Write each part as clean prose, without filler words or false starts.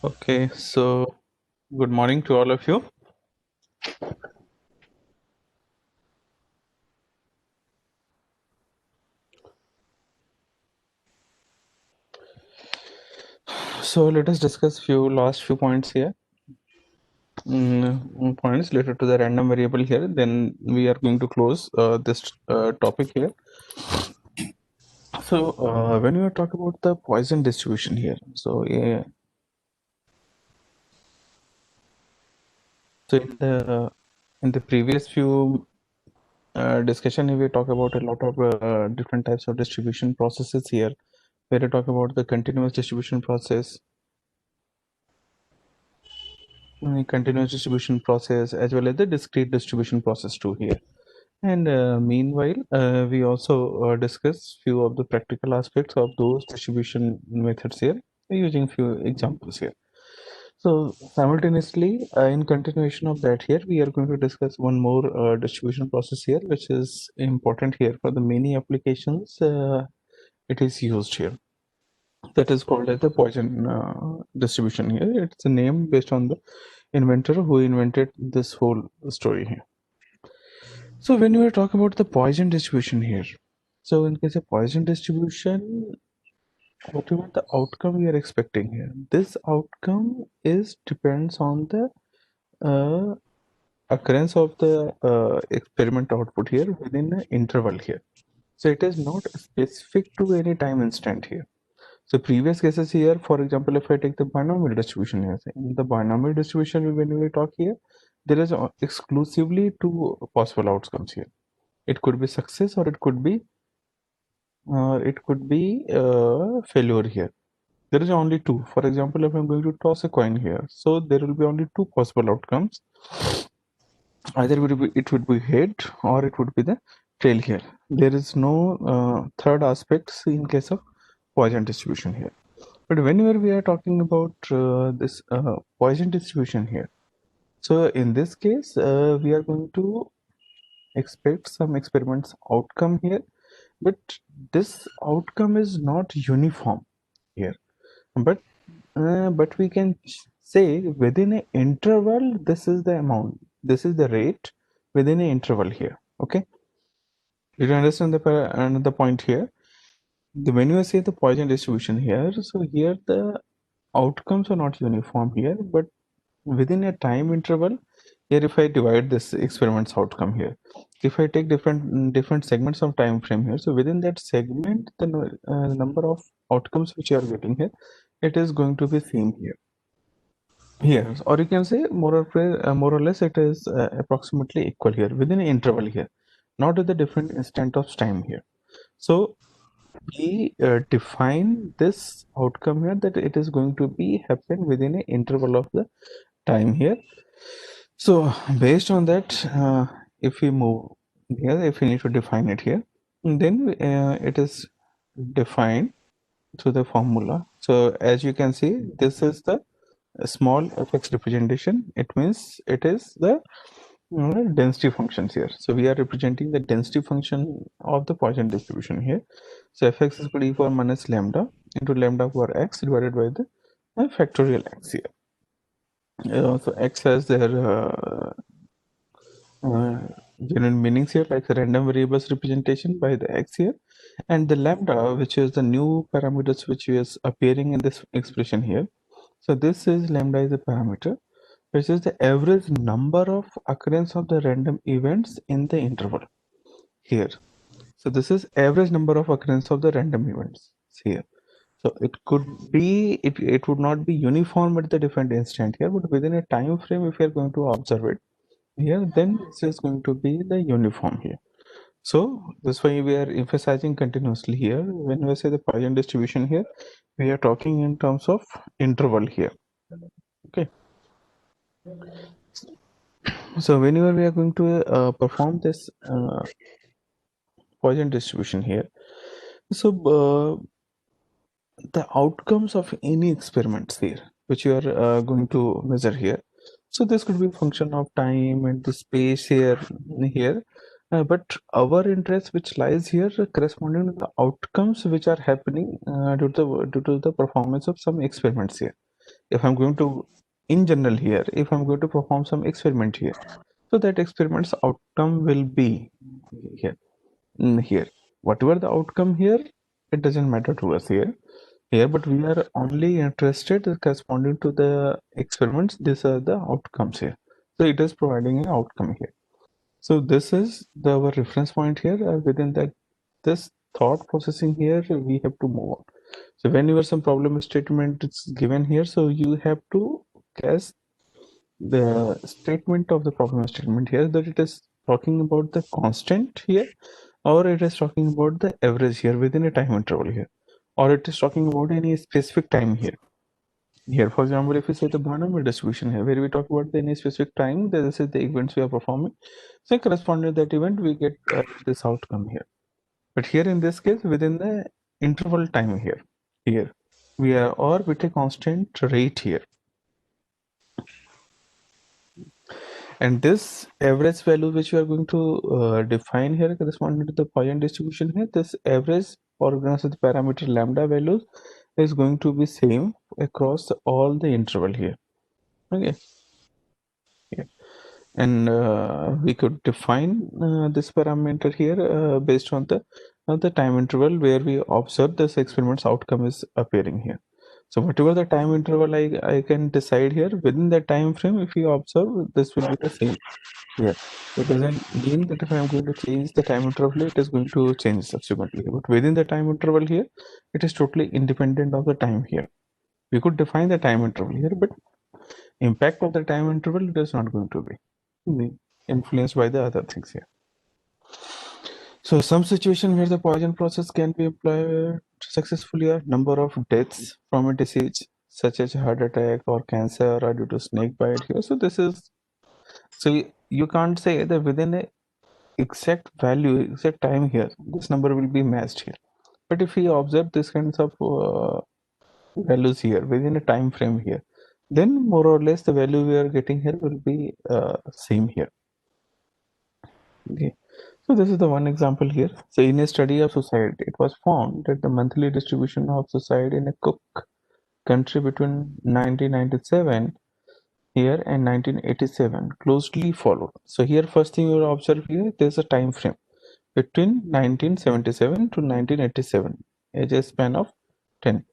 Okay, so good morning to all of you. So let us discuss few points here. Points related to the random variable here. Then we are going to close this topic here. So when we talk about the Poisson distribution here, so in the previous few discussion we talk about a lot of different types of distribution processes here. Where we talk about the continuous distribution process, continuous distribution process, as well as the discrete distribution process too here. And meanwhile, we also discuss few of the practical aspects of those distribution methods here, using few examples here. So simultaneously, in continuation of that here, we are going to discuss one more distribution process here, which is important here for the many applications it is used here. That is called as the Poisson distribution here. It's a name based on the inventor who invented this whole story here. So when we are talking about the Poisson distribution here, so in case of Poisson distribution, whatever the outcome we are expecting here, this outcome is depends on the uh, occurrence of the experiment output here within the interval here. So it is not specific to any time instant here. So previous cases here, for example, if I take the binomial distribution here, in the binomial distribution when we talk here, there is exclusively two possible outcomes here. It could be success or it could be failure here. There is only two. For example, if I'm going to toss a coin here, so there will be only two possible outcomes. Either it would be head or it would be the tail here. There is no third aspects in case of Poisson distribution here. But whenever we are talking about this Poisson distribution here, so in this case, we are going to expect some experiments outcome here, but this outcome is not uniform here. But we can say within an interval, this is the amount, this is the rate within an interval here. Okay, did you understand another point here? When you say the Poisson distribution here, so here the outcomes are not uniform here, but within a time interval here, if I divide this experiment's outcome here, if I take different segments of time frame here, so within that segment the number of outcomes which you are getting here, it is going to be same here. Yes, or you can say more or less it is approximately equal here within an interval here, not at the different instant of time here. So we define this outcome here that it is going to be happen within an interval of the time here. So based on that, if we move here, if we need to define it here, then it is defined through the formula. So as you can see, this is the small fx representation. It means it is the density functions here. So we are representing the density function of the Poisson distribution here. So fx is equal to e power minus lambda into lambda power x divided by the factorial x here. So x has their uh, general meanings here, like the random variables representation by the x here, and the lambda, which is the new parameters which is appearing in this expression here. So this is lambda is a parameter which is the average number of occurrence of the random events in the interval here. So this is average number of occurrence of the random events here. So it could be, it would not be uniform at the different instant here, but within a time frame, if you are going to observe it here, then this is going to be the uniform here. So that's why we are emphasizing continuously here. When we say the Poisson distribution here, we are talking in terms of interval here. Okay. So whenever we are going to perform this Poisson distribution here, so the outcomes of any experiments here, which you are going to measure here. So this could be a function of time and the space here. But our interest which lies here corresponding to the outcomes which are happening due to the performance of some experiments here. if I'm going to, in general here, if I'm going to perform some experiment here, so that experiment's outcome will be here. Here, whatever the outcome here, it doesn't matter to us here, but we are only interested corresponding to the experiments. These are the outcomes here. So it is providing an outcome here. So this is our reference point here. Within that, this thought processing here, we have to move on. So whenever some problem statement is given here, so you have to guess the statement of the problem statement here, that it is talking about the constant here, or it is talking about the average here within a time interval here, or it is talking about any specific time here. Here, for example, if we say the Barnum distribution here, where we talk about any specific time, this is the events we are performing. So corresponding to that event, we get this outcome here. But here in this case, within the interval time here we are, or with a constant rate here. And this average value which we are going to define here corresponding to the Poisson distribution here, this average organized with the parameter lambda values is going to be same across all the interval here. Okay. Yeah. And we could define this parameter here based on the time interval where we observe this experiment's outcome is appearing here. So whatever the time interval I can decide here, within that time frame, if you observe, this will be the same here. It doesn't mean that if I'm going to change the time interval, it is going to change subsequently. But within the time interval here, it is totally independent of the time here. We could define the time interval here, but impact of the time interval, it is not going to be influenced by the other things here. So some situation where the Poisson process can be applied successfully are number of deaths from a disease such as heart attack or cancer or due to snake bite here. So this is, so you can't say that within a exact value, exact time here, this number will be matched here. But if we observe this kinds of values here within a time frame here, then more or less the value we are getting here will be same here. Okay. So this is the one example here. So in a study of suicide, it was found that the monthly distribution of suicide in a Cook country between 1997 here and 1987 closely followed. So here first thing you will observe here, there's a time frame between 1977 to 1987, a span of 10.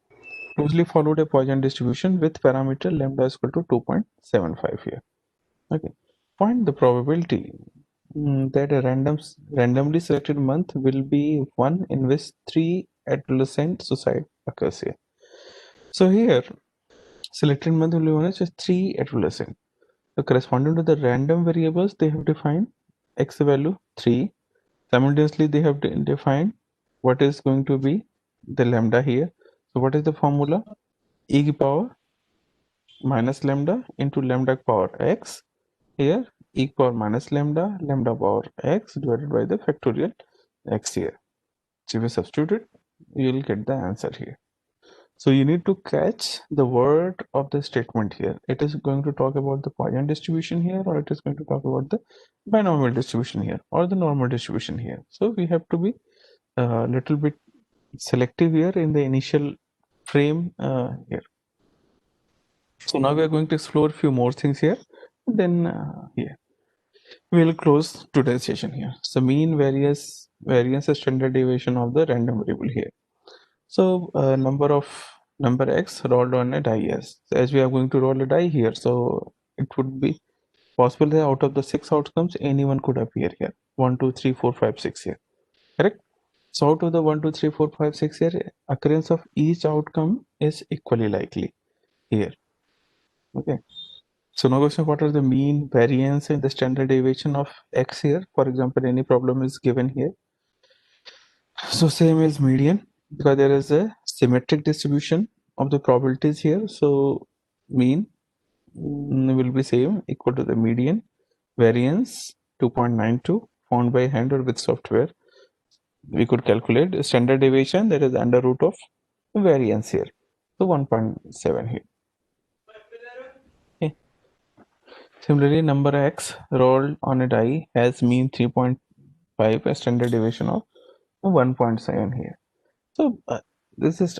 Closely followed a Poisson distribution with parameter lambda is equal to 2.75 here. Okay. Find the probability that a randomly selected month will be one in which 3 adolescent suicide occurs here. So here, selected month will be one is just 3 adolescent. So corresponding to the random variables, they have defined x value 3. Simultaneously, they have defined what is going to be the lambda here. So what is the formula? E to the power minus lambda into lambda power x. Here e power minus lambda power x divided by the factorial x here. So if you substitute it, you will get the answer here. So you need to catch the word of the statement here. It is going to talk about the Poisson distribution here, or it is going to talk about the binomial distribution here, or the normal distribution here. So we have to be a little bit selective here in the initial frame here. So now we are going to explore a few more things here. Then here we'll close today's session here. So mean variance is standard deviation of the random variable here. So number x rolled on a die S. So as we are going to roll a die here, so it would be possible that out of the 6 outcomes, anyone could appear here. 1, 2, 3, 4, 5, 6 here. Correct? So out of the 1, 2, 3, 4, 5, 6 here, occurrence of each outcome is equally likely here. Okay. So now question, what are the mean, variance, and the standard deviation of x here? For example, any problem is given here. So same as median, because there is a symmetric distribution of the probabilities here. So mean will be same, equal to the median. Variance 2.92, found by hand or with software. We could calculate standard deviation, that is under root of variance here. So 1.7 here. Okay. Similarly, number x rolled on a die has mean 3.5, a standard deviation of 1.7 here. So this is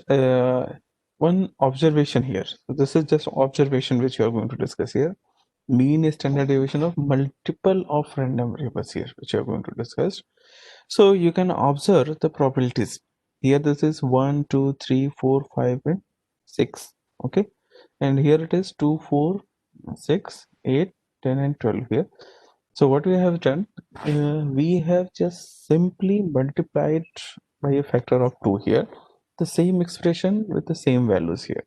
one observation here. So this is just observation which you are going to discuss here. Mean is standard deviation of multiple of random variables here, which you are going to discuss. So you can observe the probabilities. Here this is 1, 2, 3, 4, 5, and 6. Okay. And here it is 2, 4, 6, 8, 10, and 12 here. So what we have done, we have just simply multiplied by a factor of 2 here. The same expression with the same values here.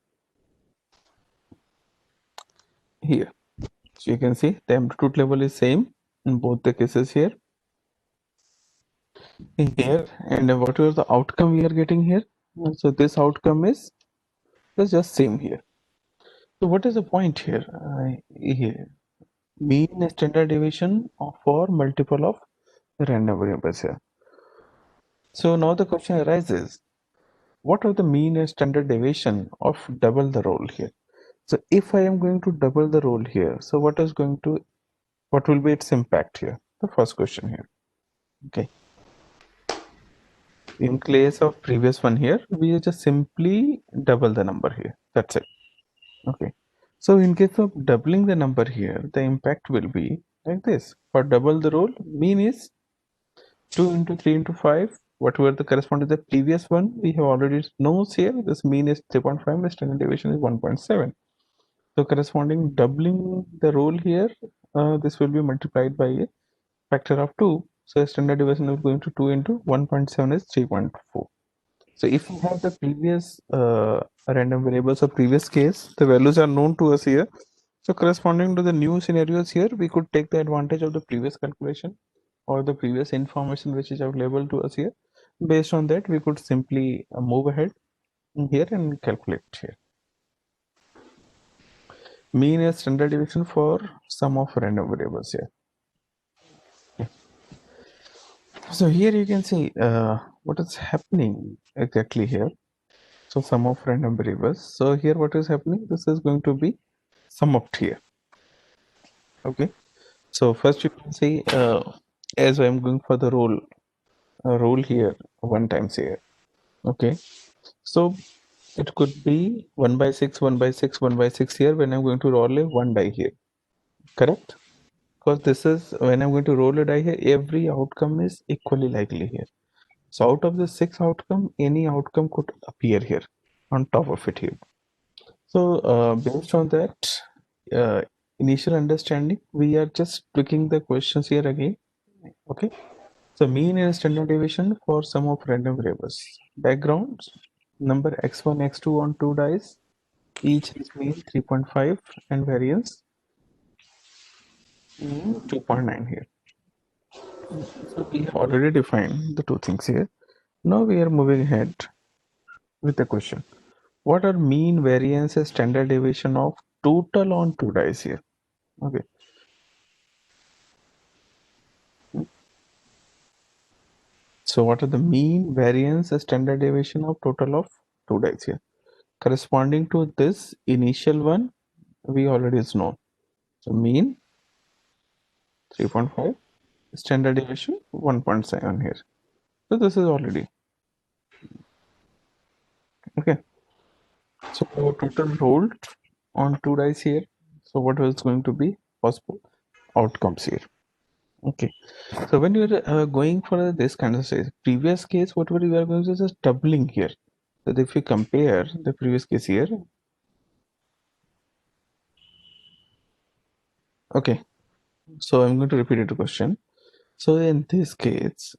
So you can see the amplitude level is same in both the cases here. And whatever the outcome we are getting here, so this outcome is just same here. So what is the point here? Here mean standard deviation for multiple of random variables here. So now the question arises, what are the mean and standard deviation of double the role here? So if I am going to double the role here, so what will be its impact here? The first question here. Okay. In case of previous one here, we just simply double the number here. That's it. Okay. So in case of doubling the number here, the impact will be like this. For double the role, mean is 2 into 3 into 5. Whatever the correspond to the previous one, we have already knows here. This mean is 3.5, the standard deviation is 1.7. So corresponding doubling the role here, this will be multiplied by a factor of 2. So standard deviation is going to 2 into 1.7 is 3.4. So if we have the previous random variables of previous case, the values are known to us here. So corresponding to the new scenarios here, we could take the advantage of the previous calculation or the previous information which is available to us here. Based on that, we could simply move ahead here and calculate here. Mean is standard deviation for sum of random variables here. So here you can see what is happening exactly here. So sum of random variables. So here what is happening? This is going to be sum up here. Okay. So first you can see as I am going for the role here 1 times here. Okay. So it could be 1 by 6, 1 by 6, 1 by 6 here when I'm going to roll a 1 die here. Correct? Because this is when I'm going to roll a die here, every outcome is equally likely here. So out of the 6 outcome, any outcome could appear here on top of it here. So based on that initial understanding, we are just tweaking the questions here again. Okay. So mean is standard deviation for sum of random variables. Background number x1, x2 on 2 dice. Each is mean 3.5 and variance 2.9 here. So we have already defined the two things here. Now we are moving ahead with the question. What are mean, variance, and standard deviation of total on 2 dice here? Okay. So what are the mean, variance, and standard deviation of total of 2 dice here? Corresponding to this initial one, we already know. So mean 3.5, standard deviation 1.7 here. So this is already okay. So total rolled on 2 dice here. So what was going to be possible outcomes here? Okay. So when you are going for this kind of size, previous case, whatever you are going to just doubling here. So if you compare the previous case here, okay. So I'm going to repeat the question. So in this case,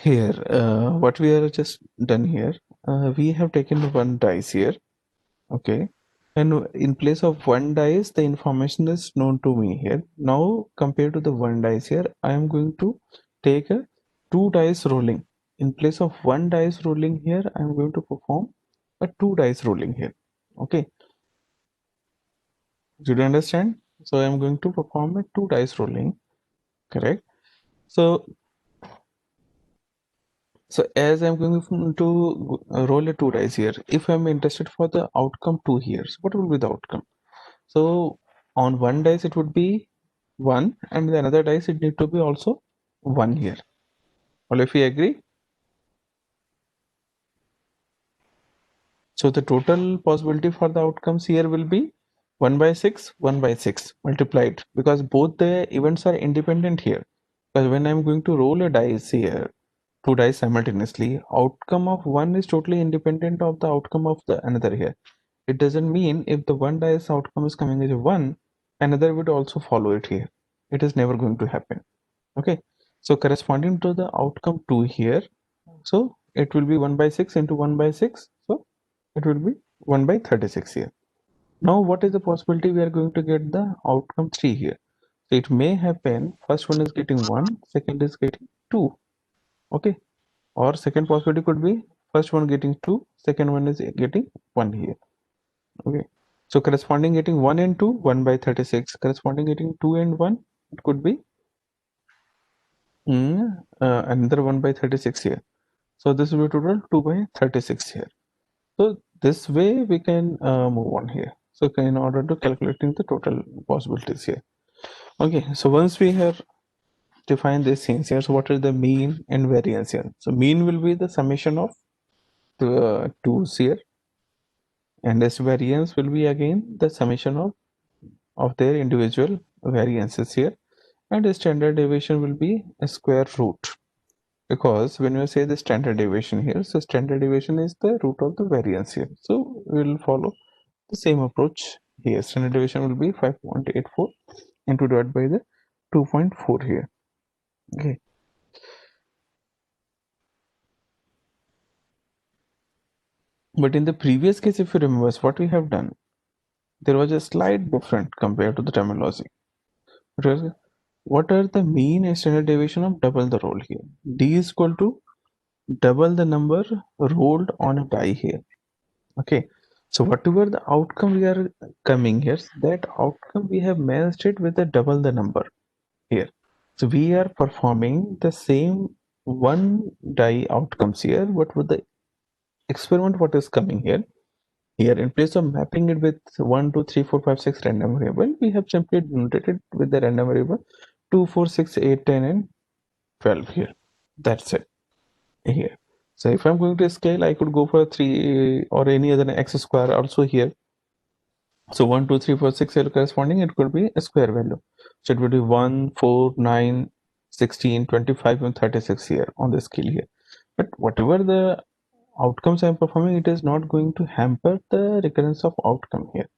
here, what we are just done here, we have taken 1 dice here, okay, and in place of 1 dice, the information is known to me here. Now, compared to the 1 dice here, I am going to take a 2 dice rolling. In place of 1 dice rolling here, I am going to perform a 2 dice rolling here, okay. Did you understand? So I am going to perform a 2 dice rolling, correct? So as I'm going to roll a 2 dice here, if I'm interested for the outcome 2 here, so what will be the outcome? So on 1 dice it would be 1 and the another dice it need to be also 1 here. All if you agree? So the total possibility for the outcomes here will be 1 by 6, 1 by 6 multiplied, because both the events are independent here. Because when I'm going to roll a dice here, two dice simultaneously, outcome of one is totally independent of the outcome of the another here. It doesn't mean if the one dice outcome is coming as a 1, another would also follow it here. It is never going to happen. Okay. So corresponding to the outcome 2 here, so it will be 1 by 6 into 1 by 6. So it will be 1 by 36 here. Now what is the possibility we are going to get the outcome 3 here? So it may happen first one is getting 1, second is getting 2. Okay. Or second possibility could be first one getting 2, second one is getting 1 here. Okay. So corresponding getting 1 and 2, 1 by 36. Corresponding getting 2 and 1, it could be another 1 by 36 here. So this will be total 2 by 36 here. So this way we can move on here. So in order to calculating the total possibilities here. Okay, so once we have defined these things here, so what is the mean and variance here? So mean will be the summation of the twos here, and this variance will be again the summation of their individual variances here, and the standard deviation will be a square root. Because when we say the standard deviation here, so standard deviation is the root of the variance here. So we will follow the same approach here. Standard deviation will be 5.84 into divided by the 2.4 here. Okay. But in the previous case, if you remember what we have done, there was a slight different compared to the terminology. What are the mean and standard deviation of double the roll here? D is equal to double the number rolled on a die here. Okay. So whatever the outcome we are coming here, that outcome we have matched it with the double the number here. So we are performing the same one die outcomes here, but with the experiment what is coming here. Here, in place of mapping it with 1, 2, 3, 4, 5, 6 random variable, we have simply denoted it with the random variable 2, 4, 6, 8, 10, and 12 here. That's it here. So if I'm going to scale, I could go for 3 or any other x square also here. So 1, 2, 3, 4, 6 here corresponding, it could be a square value. So it would be 1, 4, 9, 16, 25, and 36 here on the scale here. But whatever the outcomes I'm performing, it is not going to hamper the recurrence of outcome here.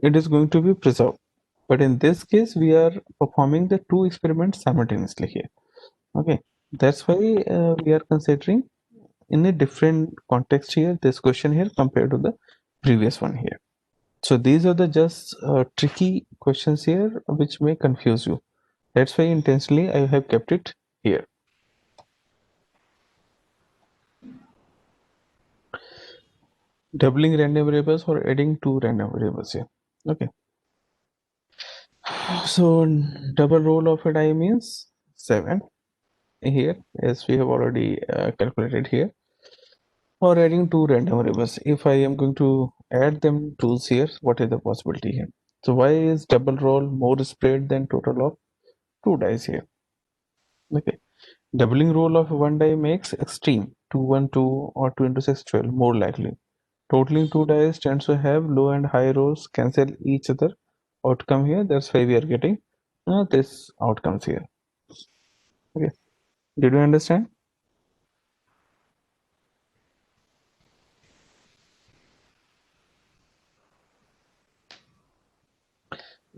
It is going to be preserved. But in this case, we are performing the two experiments simultaneously here. Okay, that's why we are considering in a different context here, this question here compared to the previous one here. So these are the just tricky questions here which may confuse you. That's why intentionally I have kept it here. Doubling random variables or adding two random variables here. Okay. So double roll of a die means 7 here, as we have already calculated here. Or adding two random variables. If I am going to add them tools here, what is the possibility here? So why is double roll more spread than total of two dice here? Okay. Doubling roll of one die makes extreme 2 1 2 or 2 into 6 12 more likely. Totaling two dice tends to have low and high rolls cancel each other outcome here. That's why we are getting this outcomes here. Okay. Did you understand?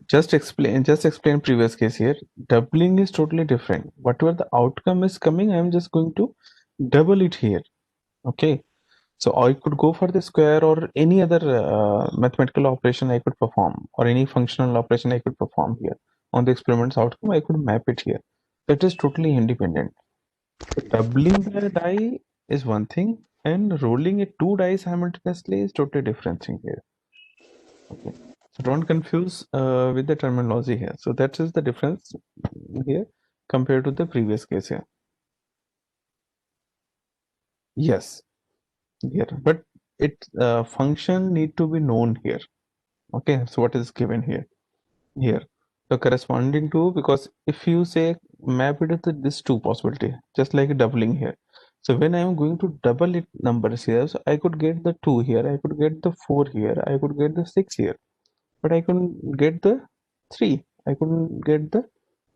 Just explain previous case here. Doubling is totally different. Whatever the outcome is coming, I'm just going to double it here. Okay. So I could go for the square or any other mathematical operation I could perform, or any functional operation I could perform here on the experiment's outcome. I could map it here. That is totally independent. Doubling the die is one thing, and rolling it two dice simultaneously is totally different thing here. Okay. So don't confuse with the terminology here. So that is the difference here compared to the previous case here. Yes, here, but it function need to be known here. Okay, so what is given here? Here, so corresponding to, because if you say map it to this two possibility, just like doubling here. So when I am going to double it numbers here, so I could get the 2 here, I could get the 4 here, I could get the 6 here, but I couldn't get the 3, I couldn't get the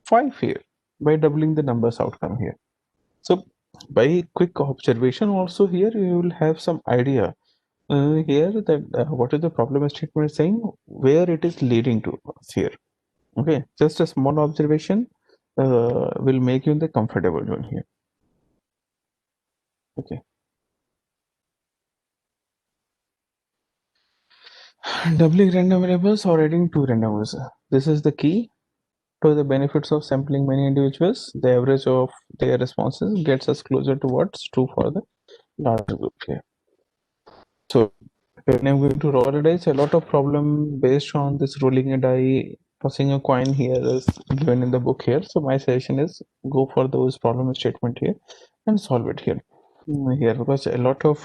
5 here by doubling the numbers outcome here. So by quick observation also here you will have some idea here that what is the problem statement saying, where it is leading to us here. Okay, just a small observation will make you in the comfortable zone here. Okay. Doubling random variables or adding two random variables. This is the key to the benefits of sampling many individuals. The average of their responses gets us closer to what's true for the larger group here. So when I'm going to roll a dice, a lot of problem based on this rolling a die, tossing a coin here is given in the book here. So my suggestion is go for those problem statement here and solve it here. Here, because a lot of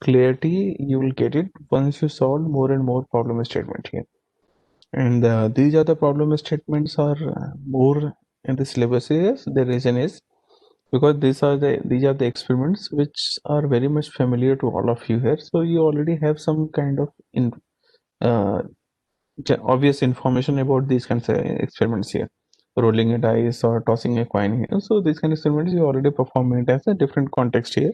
clarity you will get it once you solve more and more problem statement here. And these are the problem statements are more in the syllabus areas. The reason is because these are the experiments which are very much familiar to all of you here. So you already have some kind of uh, obvious information about these kinds of experiments here. Rolling a dice or tossing a coin here. So these kind of experiments you already perform it as a different context here.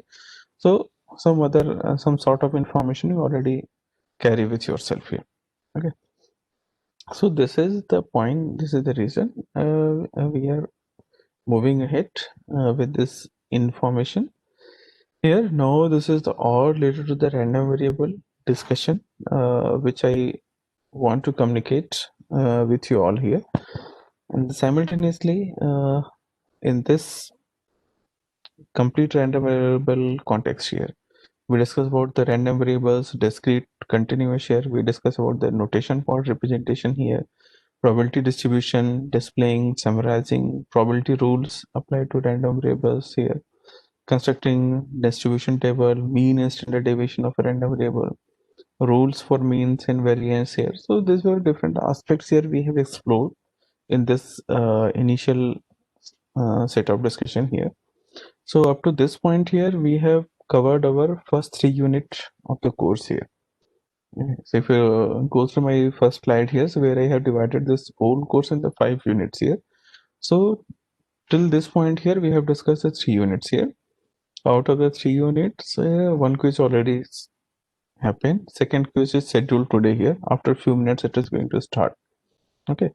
So some other some sort of information you already carry with yourself here. Okay. So this is the point. This is the reason we are moving ahead with this information here. Now this is the all related to the random variable discussion which I want to communicate with you all here, and simultaneously in this complete random variable context here we discuss about the random variables, discrete, continuous here. We discuss about the notation for representation here, probability distribution, displaying, summarizing, probability rules applied to random variables here, constructing distribution table, mean and standard deviation of a random variable, rules for means and variance here. So these were different aspects here we have explored in this initial set of discussion here. So up to this point here, we have covered our first 3 units of the course here. So if you go through my first slide here, so where I have divided this whole course into 5 units here. So till this point here, we have discussed the 3 units here. Out of the 3 units, one quiz already happened. Second quiz is scheduled today here. After a few minutes, it is going to start. Okay.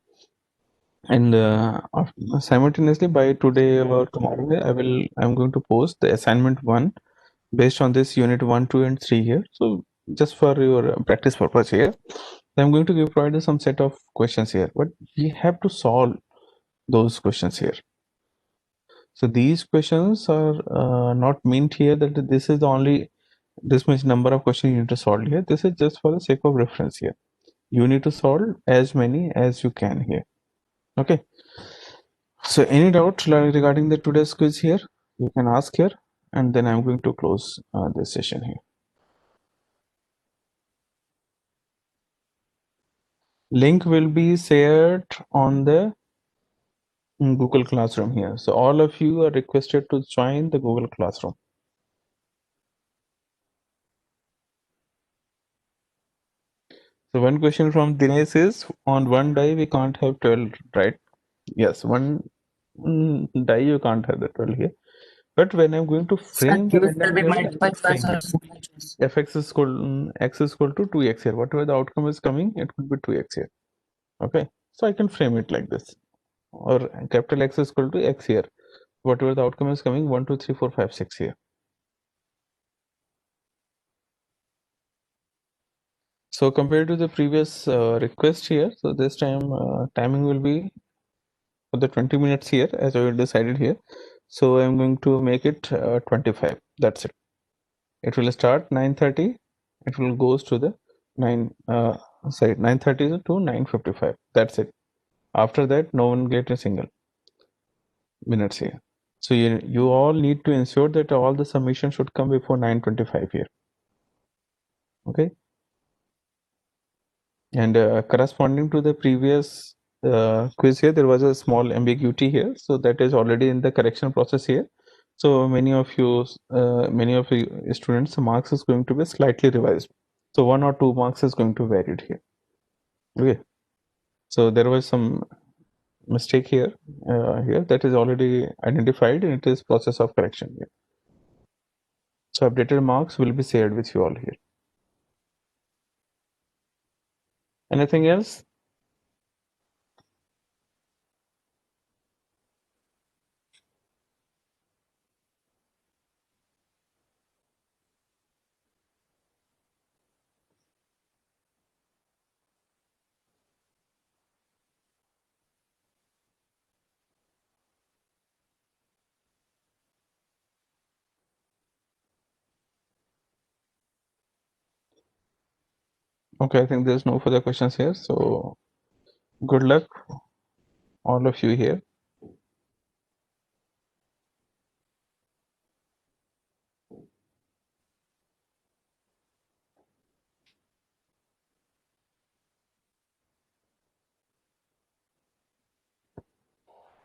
And simultaneously by today or tomorrow, I'm going to post the assignment 1 based on this unit 1, 2, and 3 here. So just for your practice purpose here, I'm going to provide you some set of questions here, but we have to solve those questions here. So these questions are not meant here that this is the only this much number of questions you need to solve here. This is just for the sake of reference here. You need to solve as many as you can here. Okay. So any doubt regarding the today's quiz here, you can ask here, and then I'm going to close this session here. Link will be shared on the Google Classroom here. So all of you are requested to join the Google Classroom. So one question from Dinesh is, on one die we can't have 12, right? Yes, one die you can't have the 12 here. But when I'm going to frame the random variable, fx is equal x is equal to 2x here. Whatever the outcome is coming, it could be 2x here. Okay, so I can frame it like this, or capital X is equal to x here. Whatever the outcome is coming, 1, 2, 3, 4, 5, 6 here. So compared to the previous request here, so this time timing will be for the 20 minutes here as I decided here. So I'm going to make it 25. That's it. It will start 9:30. It will goes to the 9:30 to 9:55. That's it. After that, no one get a single minutes here. So you all need to ensure that all the submission should come before 9:25 here. Okay. And corresponding to the previous quiz here, there was a small ambiguity here. So that is already in the correction process here. So many of you students, the marks is going to be slightly revised. So 1 or 2 marks is going to vary here. Okay. So there was some mistake here. Here that is already identified, and it is process of correction here. So updated marks will be shared with you all here. Anything else? Okay, I think there's no further questions here. So good luck, all of you here.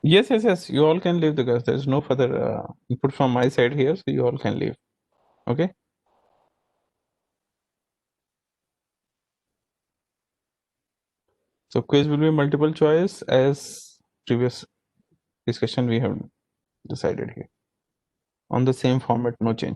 Yes, yes, yes. You all can leave the class. There's no further input from my side here, so you all can leave. Okay. So quiz will be multiple choice as previous discussion we have decided here on the same format, no change.